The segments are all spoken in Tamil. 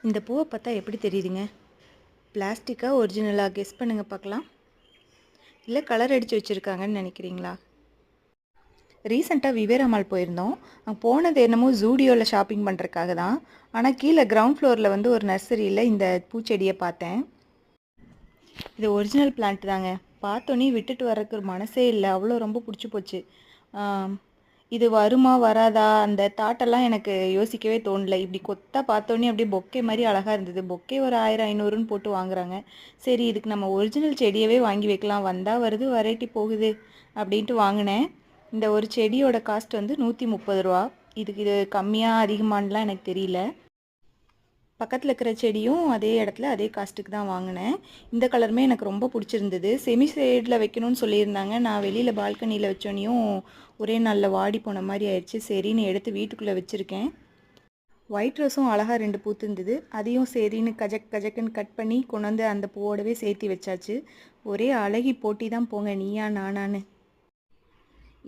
இந்த பூவை பார்த்தா எப்படி தெரியுதுங்க? பிளாஸ்டிக்கா ஒரிஜினலா? கெஸ் பண்ணுங்க பார்க்கலாம். இல்லை கலர் அடித்து வச்சுருக்காங்கன்னு நினைக்கிறீங்களா? ரீசெண்டாக விவேரா மால் போயிருந்தோம். அங்கே போனது என்னமோ ஜூடியோவில் ஷாப்பிங் பண்ணுறதுக்காக தான். ஆனால் கீழே கிரவுண்ட் ஃப்ளோரில் வந்து ஒரு நர்சரியில் இந்த பூச்செடியை பார்த்தேன். இது ஒரிஜினல் பிளான்ட் தாங்க. பார்த்தோன்னே விட்டுட்டு வரக்கு ஒரு மனசே இல்லை, அவ்வளோ ரொம்ப பிடிச்சி போச்சு. இது வருமா வராதா அந்த தாட்டெல்லாம் எனக்கு யோசிக்கவே தோணலை. இப்படி கொத்தா பார்த்தோன்னே அப்படியே பொக்கே மாதிரி அழகாக இருந்தது. பொக்கே ஒரு 1000 500ன்னு போட்டு வாங்குறாங்க. சரி இதுக்கு நம்ம ஒரிஜினல் செடியவே வாங்கி வைக்கலாம், வந்தால் வருது வெரைட்டி போகுது அப்படின்ட்டு வாங்கினேன். இந்த ஒரு செடியோட காஸ்ட் வந்து 130 ரூபா. இது கம்மியாக அதிகமானலாம் எனக்கு தெரியல. பக்கத்தில் இருக்கிற செடியும் அதே இடத்துல அதே காஸ்ட்டுக்கு தான் வாங்கினேன். இந்த கலருமே எனக்கு ரொம்ப பிடிச்சிருந்தது. செமி ஷேடில் வைக்கணும்னு சொல்லியிருந்தாங்க. நான் வெளியில் பால்கனியில் வச்சோன்னையும் ஒரே நாளில் வாடி போன மாதிரி ஆயிடுச்சு. சரின்னு எடுத்து வீட்டுக்குள்ளே வச்சுருக்கேன். ஒயிட் ரோஸும் அழகாக 2 பூத்துருந்தது. அதையும் சரின்னு கஜக் கஜக்குன்னு கட் பண்ணி கொண்டு வந்து அந்த பூவோடவே சேர்த்து வச்சாச்சு. ஒரே அழகி போட்டி தான் போங்க, நீயா நானான்னு.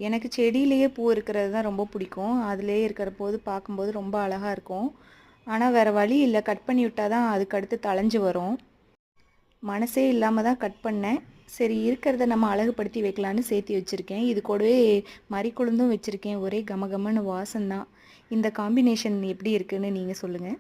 எனக்கு செடியிலேயே பூ இருக்கிறது தான் ரொம்ப பிடிக்கும். அதிலே இருக்கிற போது பார்க்கும்போது ரொம்ப அழகாக இருக்கும். ஆனால் வேறு வழி இல்லை, கட் பண்ணி விட்டால் தான் அதுக்கு அடுத்து தழைஞ்சு வரும். மனசே இல்லாமல் தான் கட் பண்ணேன். சரி இருக்கிறத நம்ம அழகுபடுத்தி வைக்கலான்னு சேர்த்து வச்சுருக்கேன். இது கூடவே மறிக்குழுந்தும் வச்சுருக்கேன். ஒரே கமகமன்னு வாசம்தான். இந்த காம்பினேஷன் எப்படி இருக்குன்னு நீங்கள் சொல்லுங்கள்.